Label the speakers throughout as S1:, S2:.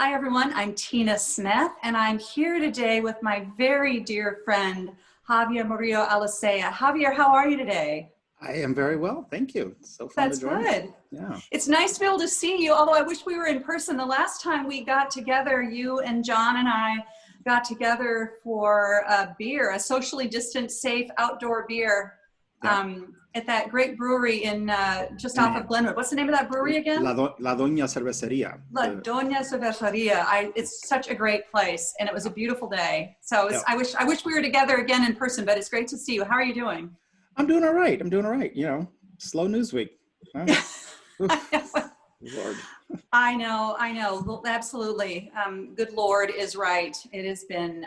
S1: Hi everyone, I'm Tina Smith and I'm here today with my very dear friend, Javier Morillo-Alicea. Javier, how are you today?
S2: I am very well, thank you. It's so fun
S1: That's
S2: to join
S1: good.
S2: you. Yeah.
S1: It's nice to be able to see you, although I wish we were in person. The last time we got together, you and John and I got together for a beer, a socially distanced, safe outdoor beer
S2: Yeah.
S1: at that great brewery in just off of Glenwood. What's the name of that brewery again?
S2: La Doña Cervecería.
S1: La Doña Cervecería. It's such a great place, and it was a beautiful day. So
S2: Yeah.
S1: I wish we were together again in person, but it's great to see you. How are you doing?
S2: I'm doing all right. I'm doing all right. You know, slow news week. Oh, Lord.
S1: I know. Well, absolutely. Good Lord is right. It has been,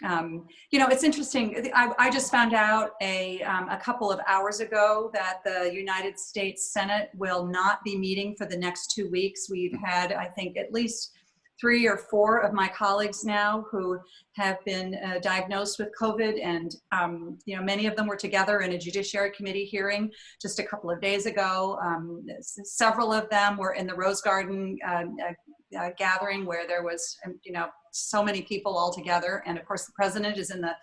S1: you know, it's interesting. I just found out a couple of hours ago that the United States Senate will not be meeting for the next 2 weeks. We've had, I think, at least 3 or 4 of my colleagues now who have been diagnosed with COVID, and you know, many of them were together in a Judiciary Committee hearing just a couple of days ago. Several of them were in the Rose Garden gathering where there was, you know, so many people all together, and of course the president is in the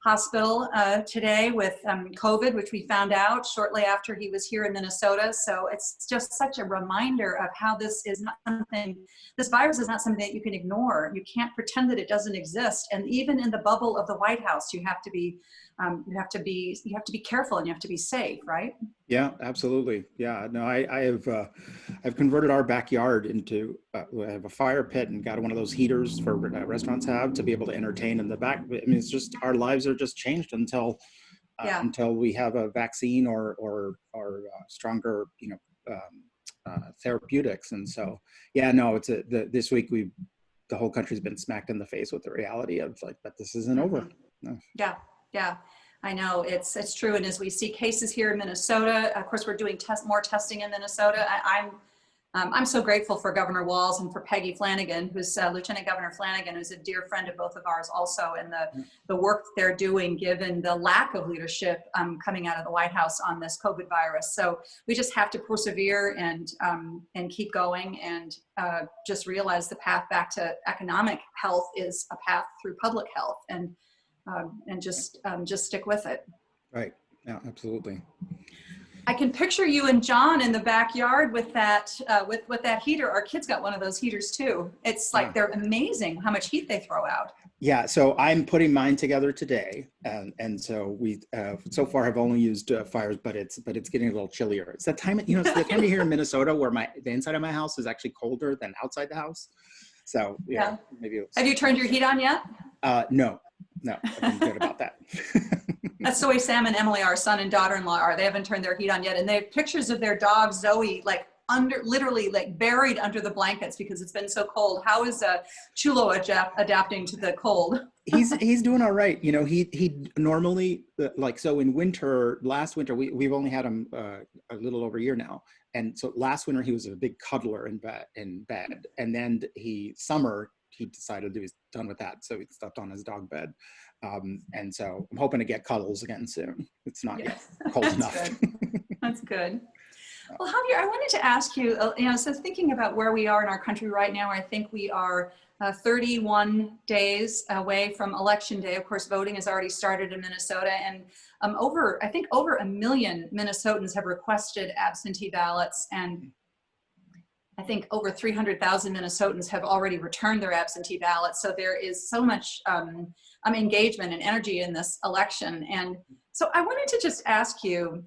S1: hospital today with COVID, which we found out shortly after he was here in Minnesota. So it's just such a reminder of how this is not something, this virus is not something that you can ignore. You can't pretend that it doesn't exist. And even in the bubble of the White House, you have to be careful and you have to be safe, right?
S2: Yeah, absolutely. Yeah, no, I've converted our backyard into, I have a fire pit and got one of those heaters for restaurants have to be able to entertain in the back. I mean, it's just, our lives are just changed until we have a vaccine or stronger, you know, therapeutics. And so, yeah, no, it's this week the whole country's been smacked in the face with the reality of like, but this isn't over. No.
S1: Yeah. I know it's true. And as we see cases here in Minnesota, of course, we're doing more testing in Minnesota. I'm so grateful for Governor Walz and for Peggy Flanagan, who's Lieutenant Governor Flanagan, who's a dear friend of both of ours also, and the work they're doing given the lack of leadership coming out of the White House on this COVID virus. So we just have to persevere and keep going and just realize the path back to economic health is a path through public health, and just stick with it.
S2: Right. Yeah, absolutely.
S1: I can picture you and John in the backyard with that with that heater. Our kids got one of those heaters too. It's like they're amazing how much heat they throw out.
S2: Yeah, so I'm putting mine together today, and so we so far have only used fires, but it's getting a little chillier. It's that time, you know, it's the time of year in Minnesota where the inside of my house is actually colder than outside the house. So yeah. Maybe. Have
S1: you turned your heat on yet?
S2: No, I've been good about that.
S1: That's the way Sam and Emily, our son and daughter-in-law, are. They haven't turned their heat on yet, and they have pictures of their dog Zoe like literally like buried under the blankets because it's been so cold. How is Chulo adapting to the cold?
S2: He's doing all right. You know, he normally like, so in winter, last winter we've only had him a little over a year now, and so last winter he was a big cuddler in bed, and then summer he decided he was done with that, so he slept on his dog bed. And so I'm hoping to get cuddles again soon. It's not yet cold enough.
S1: Good. That's good. Well, Javier, I wanted to ask you, you know, so thinking about where we are in our country right now, I think we are 31 days away from Election Day. Of course, voting has already started in Minnesota, and I think over 1 million Minnesotans have requested absentee ballots, and I think over 300,000 Minnesotans have already returned their absentee ballots. So there is so much engagement and energy in this election. And so I wanted to just ask you,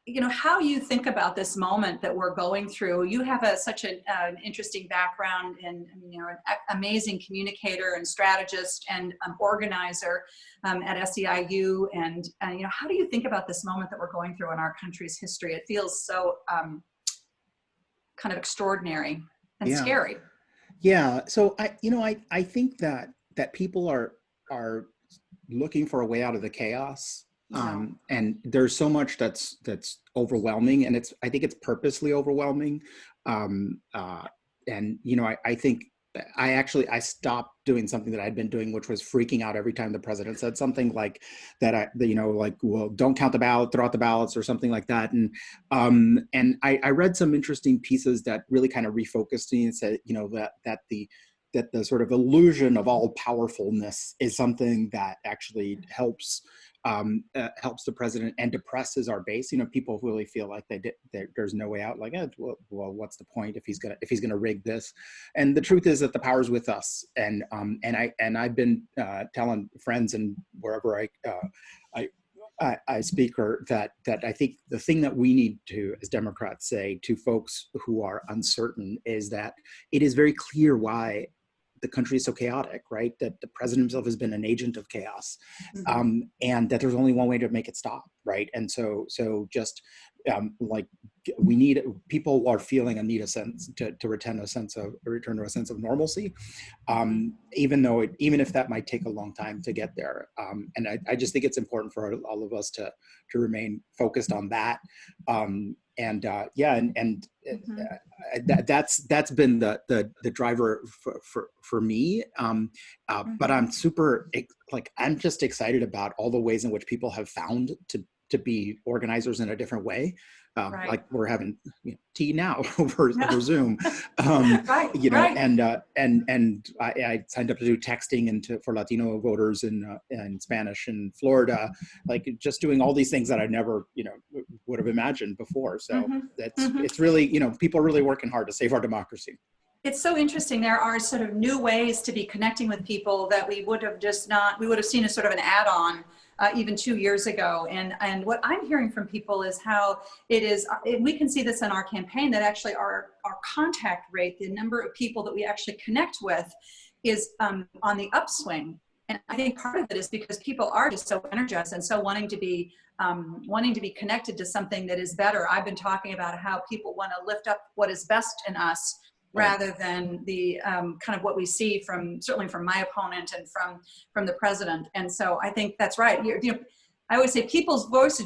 S1: you know, how you think about this moment that we're going through. You have such an interesting background in, you know, an amazing communicator and strategist and organizer at SEIU. And, you know, how do you think about this moment that we're going through in our country's history? It feels so kind of extraordinary and scary. Yeah.
S2: So I think that people are looking for a way out of the chaos. And there's so much that's overwhelming, and I think it's purposely overwhelming. And, you know, I think I stopped doing something that I'd been doing, which was freaking out every time the president said something like that, like, well, don't count the ballot, throw out the ballots or something like that. And I read some interesting pieces that really kind of refocused me and said, that the sort of illusion of all powerfulness is something that actually helps the president and depresses our base. People really feel like there's no way out. Like, well, what's the point if he's gonna rig this? And the truth is that the power's with us. And I've been telling friends and wherever I speak, or that I think the thing that we need to, as Democrats, say to folks who are uncertain is that it is very clear why the country is so chaotic, right? That the president himself has been an agent of chaos, and that there's only one way to make it stop, right? And so just like people are feeling a need a sense to return to a sense of normalcy, even if that might take a long time to get there. And I just think it's important for all of us to remain focused on that. That's been the driver for me. But I'm just excited about all the ways in which people have found to be organizers in a different way.
S1: Right.
S2: Like we're having tea now over Zoom, And I signed up to do texting for Latino voters in Spanish in Florida, like just doing all these things that I never would have imagined before. So it's really people are really working hard to save our democracy.
S1: It's so interesting. There are sort of new ways to be connecting with people that we would have seen as sort of an add-on even 2 years ago. And what I'm hearing from people is how it is, we can see this in our campaign, that actually our contact rate, the number of people that we actually connect with, is on the upswing. And I think part of it is because people are just so energized and so wanting to be connected to something that is better. I've been talking about how people want to lift up what is best in us, rather than the kind of what we see certainly from my opponent and from the president. And so I think that's right. I always say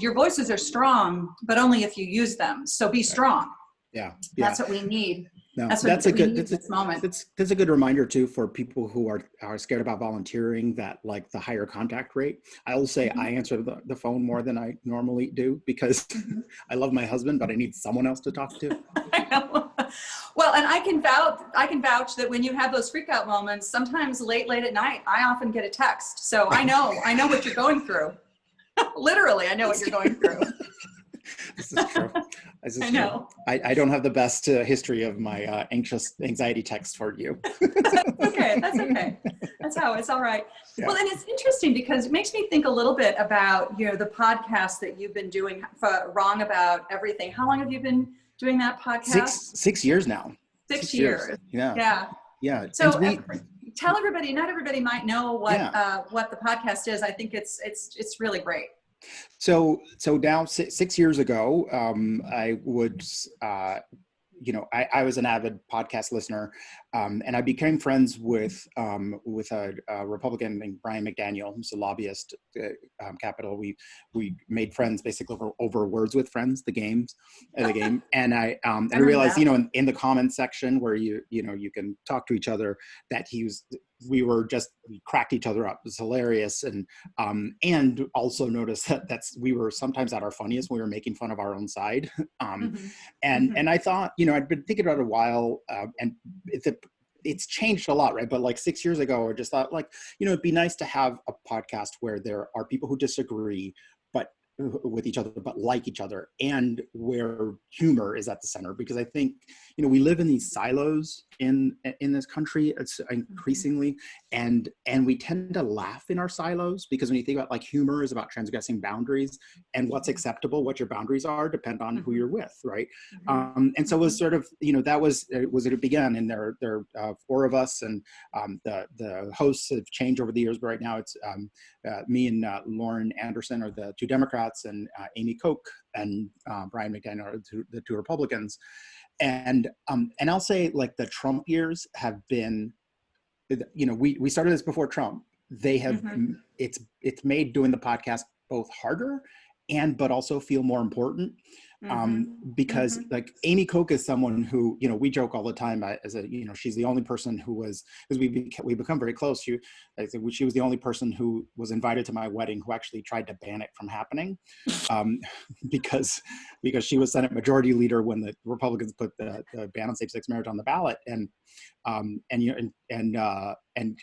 S1: your voices are strong, but only if you use them. So be strong.
S2: Yeah.
S1: That's what we need.
S2: No,
S1: That's a
S2: good reminder too for people who are scared about volunteering, that like the higher contact rate. I will say I answer the phone more than I normally do because I love my husband, but I need someone else to talk to.
S1: I know. Well, and I can vouch that when you have those freak out moments, sometimes late at night, I often get a text. So I know what you're going through. Literally, I know what you're going through.
S2: This is true.
S1: I know.
S2: I don't have the best history of my anxiety text for you.
S1: That's okay. That's how it's all right. Yeah. Well, and it's interesting because it makes me think a little bit about, the podcast that you've been doing, Wrong About Everything. How long have you been doing that podcast?
S2: Six years now.
S1: 6 years.
S2: Yeah.
S1: So tell everybody, not everybody might know what the podcast is. I think it's really great.
S2: So now 6 years ago, I was an avid podcast listener, and I became friends with a Republican named Brian McDaniel, who's a lobbyist at Capitol. We made friends basically over Words with Friends, the game, and I realized in the comments section where you can talk to each other, that we cracked each other up. It was hilarious. And also noticed that we were sometimes at our funniest when we were making fun of our own side. And I thought, I'd been thinking about it a while, and it's changed a lot, right? But like 6 years ago, I just thought it'd be nice to have a podcast where there are people who disagree, with each other, but like each other, and where humor is at the center. Because I think, we live in these silos in this country. It's increasingly, and we tend to laugh in our silos, because when you think about humor is about transgressing boundaries, and what's acceptable, what your boundaries are, depend on who you're with, right? And so it was sort of, that was it began, and there are 4 of us, and the hosts have changed over the years, but right now it's me and Lauren Anderson are the 2 Democrats, and Amy Koch and Brian McDaniel are the 2 Republicans. And I'll say, the Trump years have been, we started this before Trump. They have, it's made doing the podcast both harder but also feel more important. Because like Amy Koch is someone who, you know, we joke all the time she's the only person who was, because we become very close. She was the only person who was invited to my wedding who actually tried to ban it from happening, because she was Senate Majority Leader when the Republicans put the ban on same-sex marriage on the ballot, and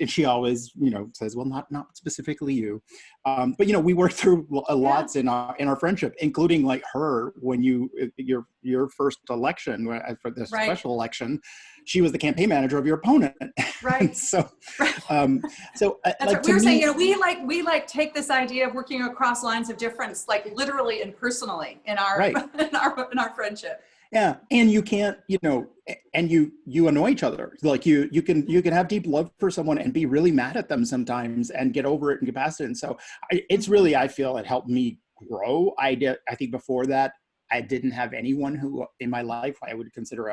S2: she always, you know, says, well, not specifically you, but you know, we worked through lots in our friendship, including like her when your first election for this special election, she was the campaign manager of your opponent, right? So
S1: that's
S2: like,
S1: right. We were saying, you know, we take this idea of working across lines of difference, like literally and personally in our in our friendship.
S2: Yeah, and you can't, you know, and you annoy each other. Like you can have deep love for someone and be really mad at them sometimes and get over it and get past it. And so it's really, I feel it helped me grow. I think before that, I didn't have anyone who in my life I would consider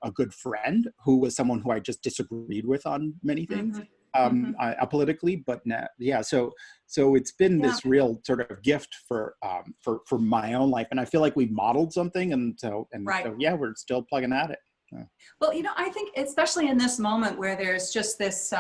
S2: a good friend, who was someone who I just disagreed with on many things, politically, but so it's been this real sort of gift for my own life, and I feel like we've modeled something, and so we're still plugging at it. Yeah.
S1: Well, you know, I think especially in this moment where there's just this,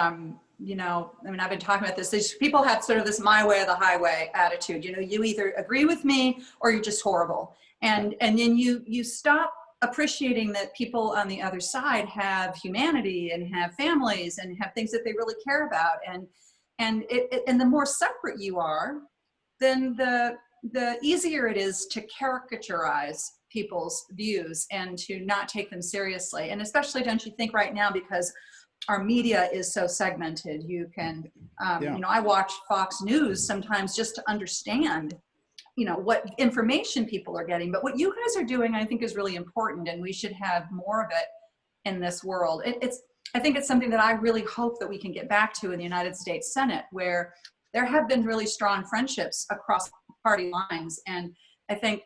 S1: you know, I mean, I've been talking about this. People have sort of this my way or the highway attitude. You know, you either agree with me or you're just horrible, and then you stop appreciating that people on the other side have humanity and have families and have things that they really care about, and the more separate you are, then the easier it is to caricaturize people's views and to not take them seriously. And especially, don't you think, right now, because our media is so segmented, you can you know, I watch Fox News sometimes just to understand, you know, what information people are getting. But what you guys are doing, I think, is really important, and we should have more of it in this world. I think it's something that I really hope that we can get back to in the United States Senate, where there have been really strong friendships across party lines. And I think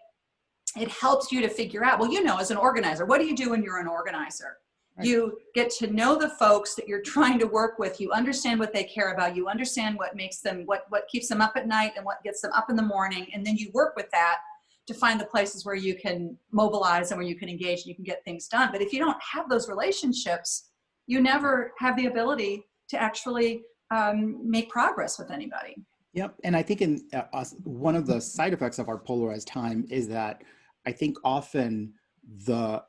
S1: it helps you to figure out, well, you know, as an organizer, what do you do when you're an organizer? Right. You get to know the folks that you're trying to work with. You understand what they care about. You understand what makes them, what keeps them up at night and what gets them up in the morning. And then you work with that to find the places where you can mobilize and where you can engage and you can get things done. But if you don't have those relationships, you never have the ability to actually make progress with anybody.
S2: Yep. And I think one of the side effects of our polarized time is that I think often the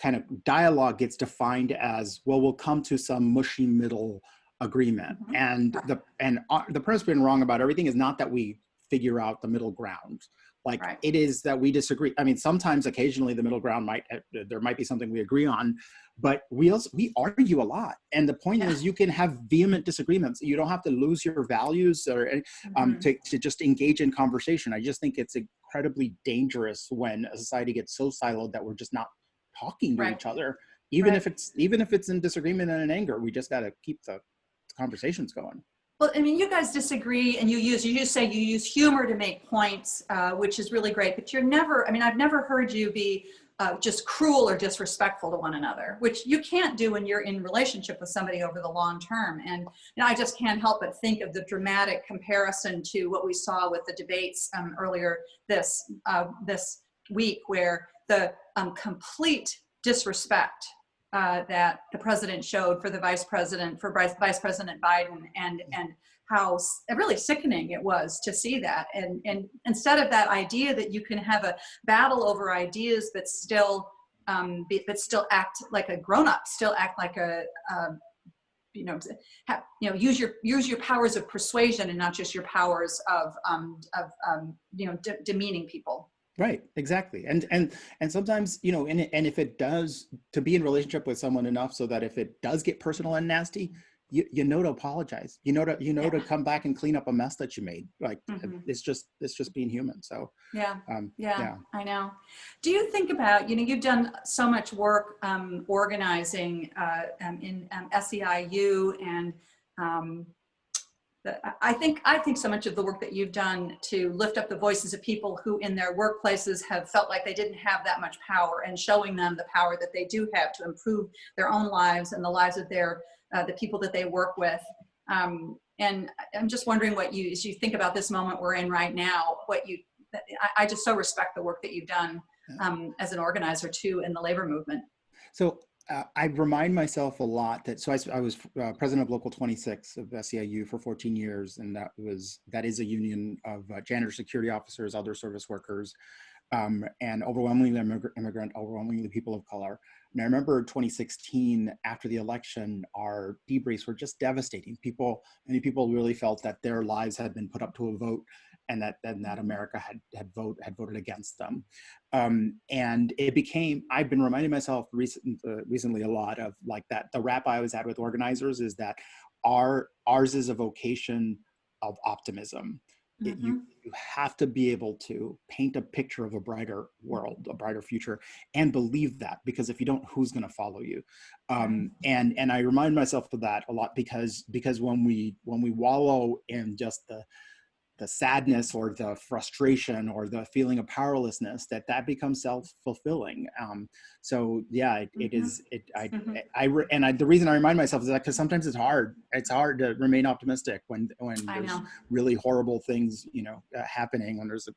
S2: kind of dialogue gets defined as, well, we'll come to some mushy middle agreement. And the premise being wrong about everything is not that we figure out the middle ground. Like it is that we disagree. I mean, sometimes occasionally the middle ground there might be something we agree on, but we argue a lot. And the point is, you can have vehement disagreements. You don't have to lose your values or to just engage in conversation. I just think it's incredibly dangerous when a society gets so siloed that we're just not talking to each other, even if it's in disagreement and in anger. We just got to keep the conversations going.
S1: Well, I mean, you guys disagree, and you just say you use humor to make points, which is really great. But you're never, I mean, I've never heard you be just cruel or disrespectful to one another, which you can't do when you're in relationship with somebody over the long term. And you know, I just can't help but think of the dramatic comparison to what we saw with the debates earlier this week, where the complete disrespect that the president showed for Vice President Biden, and how really sickening it was to see that. And instead of that idea that you can have a battle over ideas, but still act like a grown-up, still act like use your powers of persuasion and not just your powers of demeaning people.
S2: Right, exactly. And sometimes, you know, and if it does, to be in relationship with someone enough so that if it does get personal and nasty, you know to apologize, to come back and clean up a mess that you made. Like it's just being human. So I know.
S1: Do you think about, you know, you've done so much work organizing in SEIU, and I think so much of the work that you've done to lift up the voices of people who in their workplaces have felt like they didn't have that much power, and showing them the power that they do have to improve their own lives and the lives of the people that they work with. And I'm just wondering as you think about this moment we're in right now, I just so respect the work that you've done as an organizer too in the labor movement.
S2: So I remind myself a lot that, so I was president of Local 26 of SEIU for 14 years, and that is a union of janitor, security officers, other service workers, and overwhelmingly immigrant, overwhelmingly people of color. And I remember 2016, after the election, our debriefs were just devastating. Many people really felt that their lives had been put up to a vote, and that America had voted against them. And it became, I've been reminding myself recently a lot of like that. The rap I always had with organizers is that ours is a vocation of optimism. You have to be able to paint a picture of a brighter world, a brighter future, and believe that, because if you don't, who's going to follow you? And I remind myself of that a lot, because when we wallow in just the sadness or the frustration or the feeling of powerlessness, that becomes self-fulfilling. So yeah, the reason I remind myself is that because sometimes it's hard to remain optimistic when there's really horrible things, happening, when there's the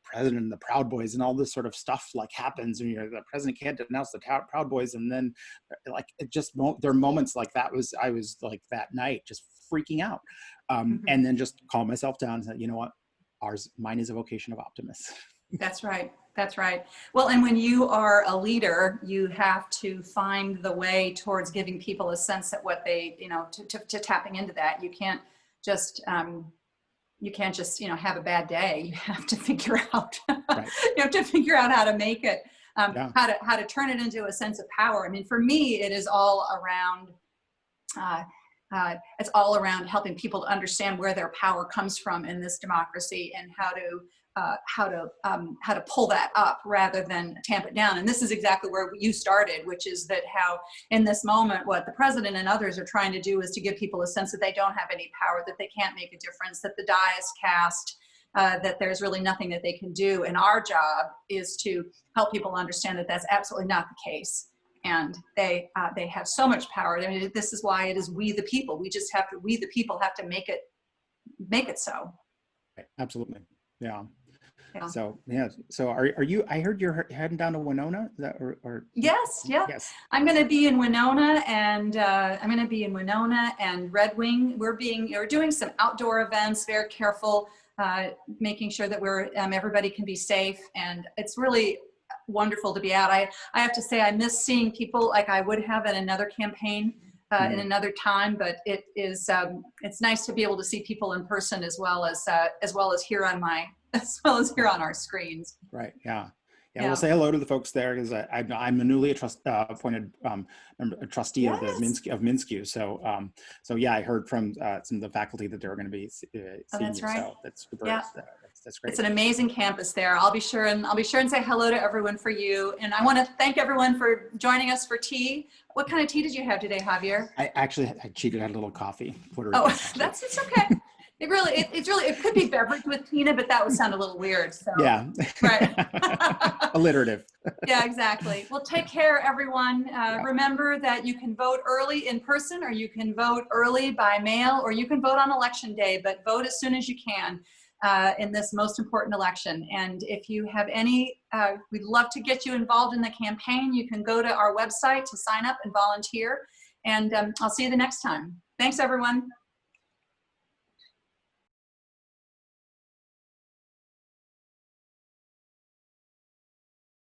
S2: president and the Proud Boys and all this sort of stuff like happens, and the president can't denounce the Proud Boys, and then like there are moments like that. I was like that night just freaking out, and then just calm myself down and say, you know what, mine is a vocation of optimists. That's
S1: right. Well, and when you are a leader, you have to find the way towards giving people a sense that what they, to tapping into that. You can't just have a bad day. You have to figure out, you have to figure out how to make it, how to turn it into a sense of power. I mean, for me, it is all around, it's all around helping people to understand where their power comes from in this democracy, and how to pull that up rather than tamp it down. And this is exactly where you started, which is that how in this moment, what the president and others are trying to do is to give people a sense that they don't have any power, that they can't make a difference, that the die is cast, that there's really nothing that they can do. And our job is to help people understand that that's absolutely not the case. And they have so much power. I mean, this is why it is we the people. We the people have to make it so.
S2: Right. Absolutely. Yeah. So yeah. So are you? I heard you're heading down to Winona. Is that or?
S1: Yes. Yeah. Yes. I'm going to be in Winona, and Red Wing. We're doing some outdoor events. Very careful, making sure that everybody can be safe, and it's really wonderful to be out. I have to say I miss seeing people like I would have in another campaign in another time, but it is it's nice to be able to see people in person as well as here on our screens.
S2: Right. Yeah. Yeah, we'll say hello to the folks there, because I'm a newly appointed trustee of MnSCU. So yeah, I heard from some of the faculty that they're going to be seeing
S1: that's
S2: you.
S1: right.
S2: So that's super. Yeah. That's great.
S1: It's an amazing campus there. I'll be sure and say hello to everyone for you. And I want to thank everyone for joining us for tea. What kind of tea did you have today, Javier?
S2: I cheated. I had a little coffee.
S1: It's okay. It could be beverage with Tina, but that would sound a little weird. So
S2: yeah,
S1: right.
S2: Alliterative.
S1: Yeah, exactly. Well, take care, everyone. Remember that you can vote early in person, or you can vote early by mail, or you can vote on election day. But vote as soon as you can in this most important election. And if you have we'd love to get you involved in the campaign. You can go to our website to sign up and volunteer. And I'll see you the next time. Thanks, everyone.